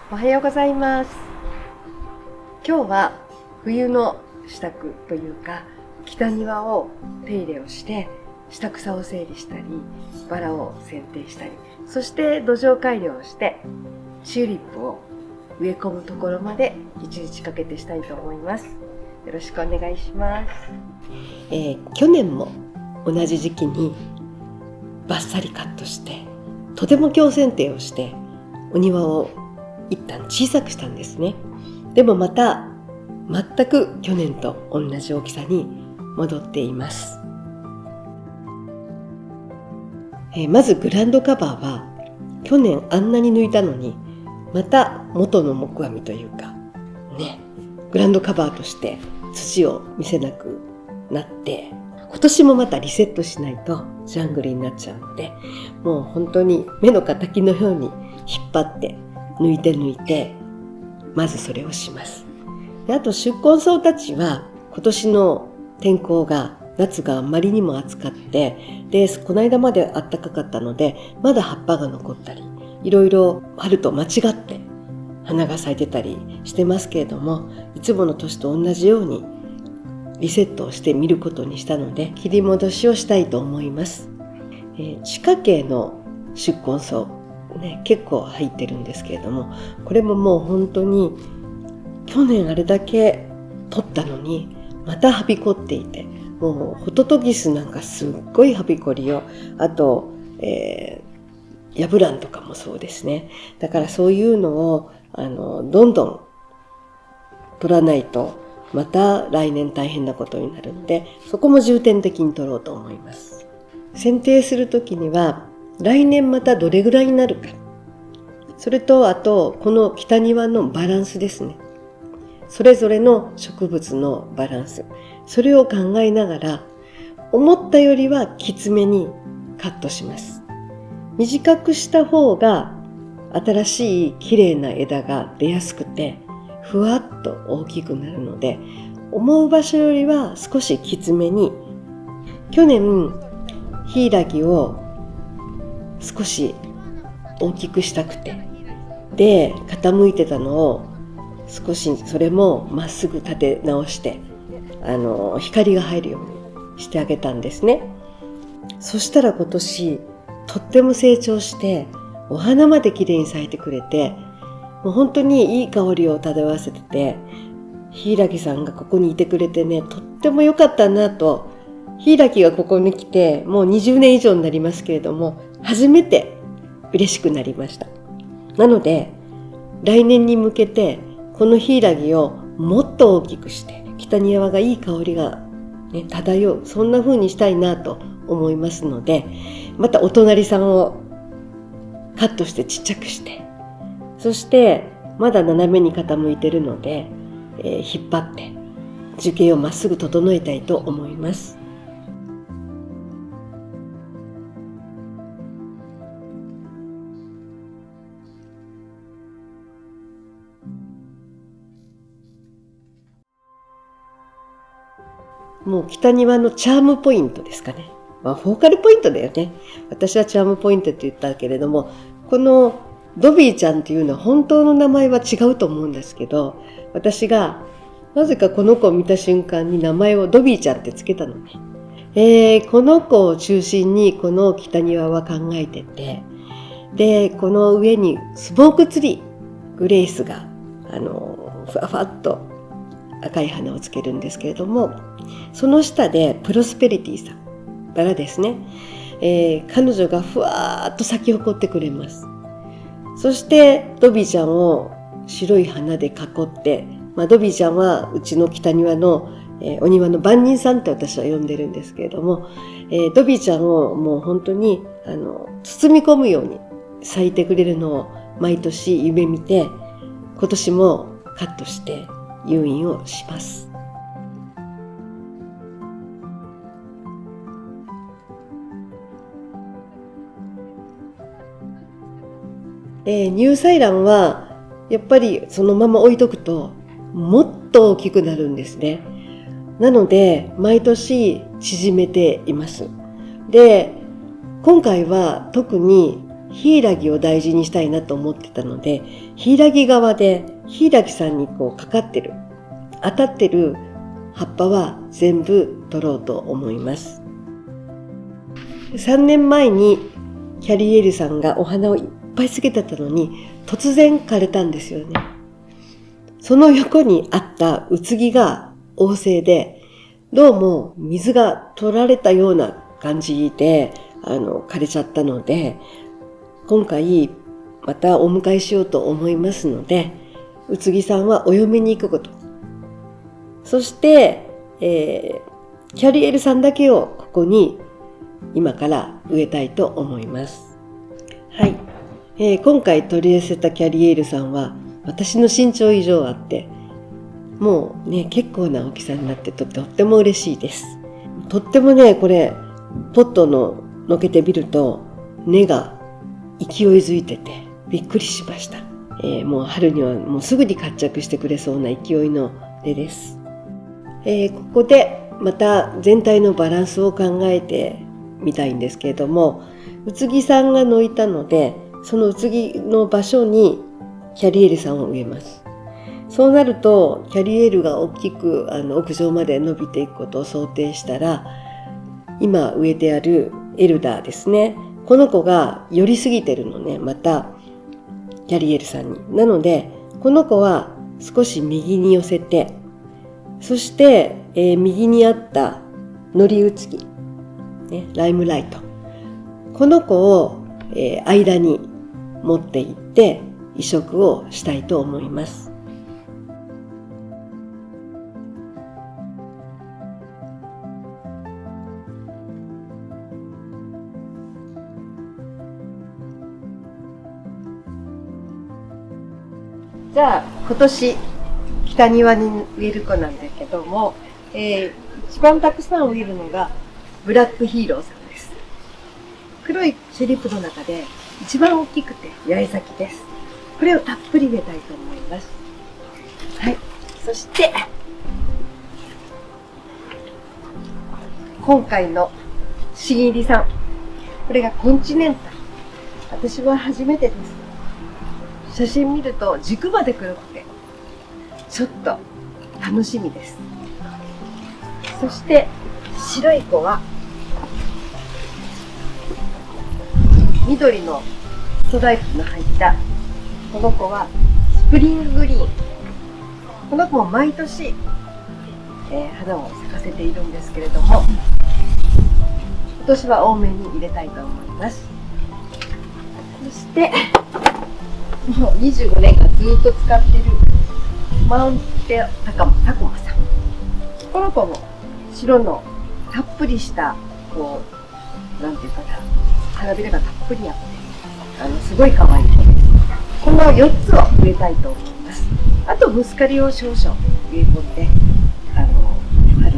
おはようございます。今日は冬の支度というか、北庭を手入れをして下草を整理したり、バラを剪定したり、そして土壌改良をしてチューリップを植え込むところまで1日かけてしたいと思います。よろしくお願いします。去年も同じ時期にバッサリカットしてとても強剪定をしてお庭を一旦小さくしたんですね。でもまた全く去年と同じ大きさに戻っています。まずグラウンドカバーは去年あんなに抜いたのにまた元の木阿弥というかね、グラウンドカバーとして土を見せなくなって、今年もまたリセットしないとジャングルになっちゃうので、もう本当に目の敵のように引っ張って抜いてまずそれをします。で、あと宿根草たちは今年の天候が夏があまりにも暑かって、でこの間まで暖かかったのでまだ葉っぱが残ったり、いろいろ春と間違って花が咲いてたりしてますけれども、いつもの年と同じようにリセットをしてみることにしたので、切り戻しをしたいと思います。地下茎の宿根草結構入ってるんですけれども、これももう本当に去年あれだけ取ったのにまたはびこっていて、もうホトトギスなんかすっごいはびこりを、あと、ヤブランとかもそうですね。だからそういうのをどんどん取らないとまた来年大変なことになるので、そこも重点的に取ろうと思います。剪定するときには来年またどれぐらいになるか、それとあとこの北庭のバランスですね。それぞれの植物のバランス、それを考えながら思ったよりはきつめにカットします。短くした方が新しい綺麗な枝が出やすくてふわっと大きくなるので、思う場所よりは少しきつめに。去年柊を少し大きくしたくて、で傾いてたのを少しそれもまっすぐ立て直して光が入るようにしてあげたんですね。そしたら今年とっても成長してお花まできれいに咲いてくれて、もう本当にいい香りを漂わせてて、柊さんがここにいてくれてね、とっても良かったなと。柊がここに来てもう20年以上になりますけれども、初めて嬉しくなりました。なので来年に向けてこの柊をもっと大きくして北庭がいい香りが、漂う、そんな風にしたいなと思いますので、またお隣さんをカットしてちっちゃくして、そしてまだ斜めに傾いているので、引っ張って樹形をまっすぐ整えたいと思います。もう北庭のチャームポイントですかね。フォーカルポイントだよね。私はチャームポイントって言ったけれども、このドビーちゃんっていうのは本当の名前は違うと思うんですけど、私がなぜかこの子を見た瞬間に名前をドビーちゃんってつけたのね。この子を中心にこの北庭は考えてて、でこの上にスモークツリーグレイスがふわふわっと赤い花をつけるんですけれども、その下でプロスペリティさん、バラですね。彼女がふわーっと咲き誇ってくれます。そしてドビーちゃんを白い花で囲って、ドビーちゃんはうちの北庭の、お庭の番人さんって私は呼んでるんですけれども、ドビーちゃんをもう本当に包み込むように咲いてくれるのを毎年夢見て、今年もカットして誘引をします。乳採卵はやっぱりそのまま置いとくともっと大きくなるんですね。なので毎年縮めています。で、今回は特にヒイラギを大事にしたいなと思ってたので、ヒイラギ側でヒイラギさんにかかってる、当たってる葉っぱは全部取ろうと思います。3年前にキャリエルさんがお花をいっぱいつけてたのに突然枯れたんですよね。その横にあったうつぎが旺盛で、どうも水が取られたような感じで枯れちゃったので、今回またお迎えしようと思いますので、うつぎさんはお嫁に行くこと、そして、キャリエルさんだけをここに今から植えたいと思います。はい、今回取り寄せたキャリエルさんは私の身長以上あって、もうね結構な大きさになってとっても嬉しいです。とってもね、これポットののけてみると根が勢いづいててびっくりしました。もう春にはもうすぐに活着してくれそうな勢いの根です。ここでまた全体のバランスを考えてみたいんですけれども、うつぎさんが抜いたので、そのうつぎの場所にキャリエルさんを植えます。そうなるとキャリエルが大きく屋上まで伸びていくことを想定したら、今植えてあるエルダーですね、この子が寄りすぎてるのね、またキャリエルさんに。なのでこの子は少し右に寄せて、そして、右にあったのりうつき、ライムライト、この子を、間に持っていって移植をしたいと思います。じゃあ今年北庭に植える子なんだけども、一番たくさん植えるのがブラックヒーローさんです。黒いチューリップの中で一番大きくて八重咲きです。これをたっぷり植えたいと思います。はい、そして今回の新入りさん、これがコンチネンタル。私は初めてです。写真見ると軸まで黒くてちょっと楽しみです。そして白い子は緑のストライプの入ったこの子はスプリンググリーン。この子も毎年、花を咲かせているんですけれども、今年は多めに入れたいと思います。そしてもう25年間ずっと使っているマウンテタコマさん。この子も白のたっぷりしたなんていうかな、花びらがたっぷりあってすごい可愛い子です。この4つを植えたいと思います。あとムスカリを少々植え込んで春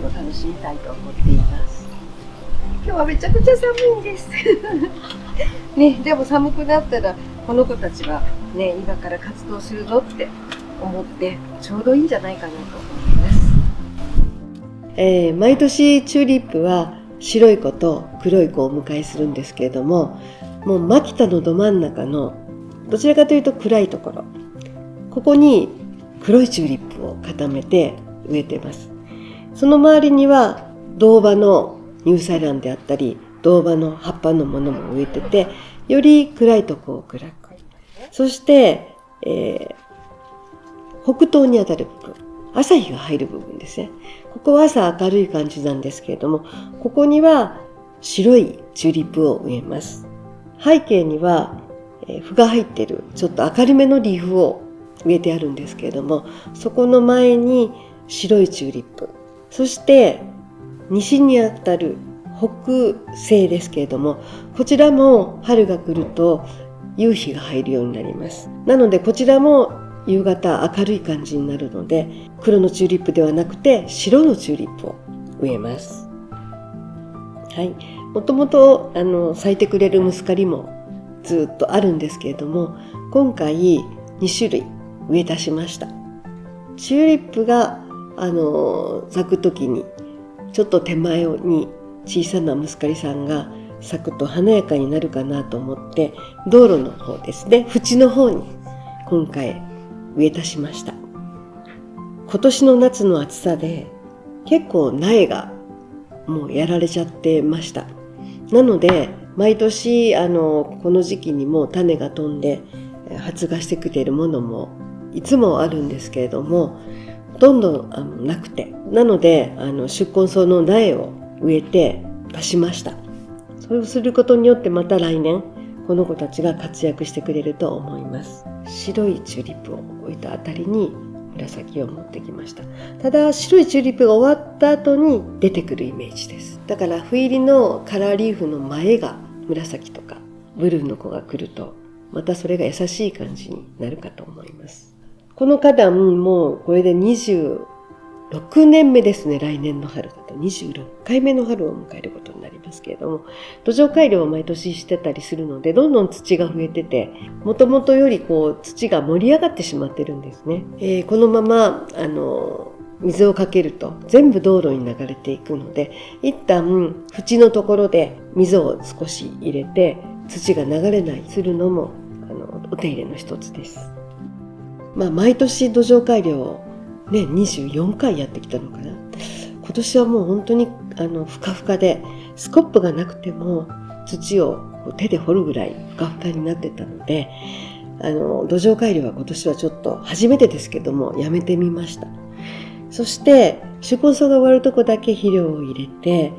を楽しみたいと思っています。今日はめちゃくちゃ寒いんですね。でも寒くなったらこの子たちはね、今から活動するぞって思ってちょうどいいんじゃないかなと思います。毎年チューリップは白い子と黒い子をお迎えするんですけれども、もうマキタのど真ん中のどちらかというと暗いところ、ここに黒いチューリップを固めて植えてます。その周りには銅葉の乳サランであったり銅葉の葉っぱのものも植えてて、より暗いところを暗く、そして、北東にあたる部分、朝日が入る部分ですね。ここは朝明るい感じなんですけれども、ここには白いチューリップを植えます。背景には、符が入っているちょっと明るめのリーフを植えてあるんですけれども、そこの前に白いチューリップ、そして西にあたる北西ですけれども、こちらも春が来ると夕日が入るようになります。なのでこちらも夕方明るい感じになるので、黒のチューリップではなくて白のチューリップを植えます。はい、もともと咲いてくれるムスカリもずっとあるんですけれども、今回2種類植え足しました。チューリップが咲く時にちょっと手前に小さなムスカリさんが咲くと華やかになるかなと思って、道路の方ですね、縁の方に今回植え足しました。今年の夏の暑さで結構苗がもうやられちゃってました。なので毎年この時期にも種が飛んで発芽してくれるものもいつもあるんですけれども、ほとんどなくて、なので宿根草の苗を植えて足しました。そうすることによってまた来年この子たちが活躍してくれると思います。白いチューリップを置いたあたりに紫を持ってきました。ただ白いチューリップが終わった後に出てくるイメージです。だから冬入りのカラーリーフの前が紫とかブルーの子が来ると、またそれが優しい感じになるかと思います。この花壇もこれで26年目ですね。来年の春だと26回目の春を迎えることになりますけれども、土壌改良を毎年してたりするので、どんどん土が増えてて、もともとより土が盛り上がってしまってるんですね。このまま水をかけると全部道路に流れていくので、一旦縁のところで水を少し入れて土が流れないするのもお手入れの一つです。毎年土壌改良を24回やってきたのかな。今年はもう本当にふかふかで、スコップがなくても土を手で掘るぐらいふかふかになってたので、土壌改良は今年はちょっと初めてですけどもやめてみました。そして宿根草が終わるとこだけ肥料を入れて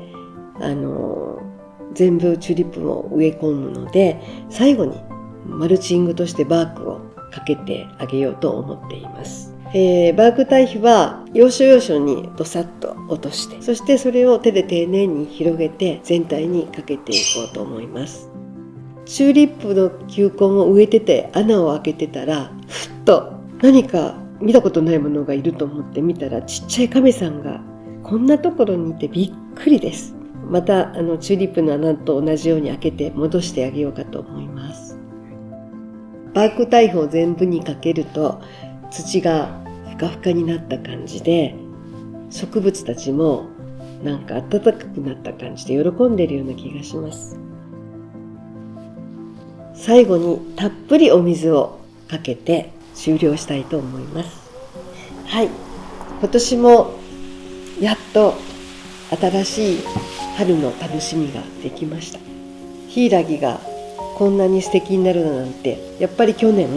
全部チューリップも植え込むので、最後にマルチングとしてバークをかけてあげようと思っています。バーク堆肥は要所要所にドサッと落として、そしてそれを手で丁寧に広げて全体にかけていこうと思います。チューリップの球根を植えてて穴を開けてたら、ふっと何か見たことないものがいると思って見たら、ちっちゃい亀さんがこんなところにいてびっくりです。またチューリップの穴と同じように開けて戻してあげようかと思います。バーク堆肥を全部にかけると土がふかふかになった感じで、植物たちもなんか暖かくなった感じで喜んでいるような気がします。最後にたっぷりお水をかけて終了したいと思います。はい、今年もやっと新しい春の楽しみができました。ヒイラギがこんなに素敵になるなんて、やっぱり去年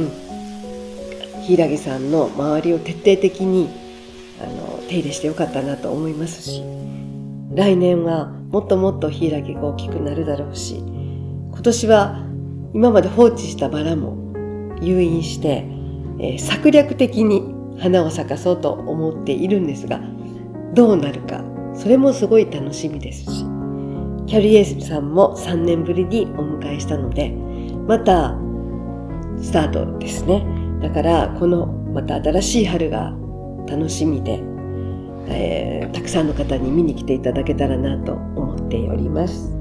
ヒイラギさんの周りを徹底的に手入れしてよかったなと思いますし、来年はもっともっとヒイラギが大きくなるだろうし、今年は今まで放置したバラも誘引して、策略的に花を咲かそうと思っているんですが、どうなるかそれもすごい楽しみですし、キャリエさんも3年ぶりにお迎えしたので、またスタートですね。だからこのまた新しい春が楽しみで、たくさんの方に見に来ていただけたらなと思っております。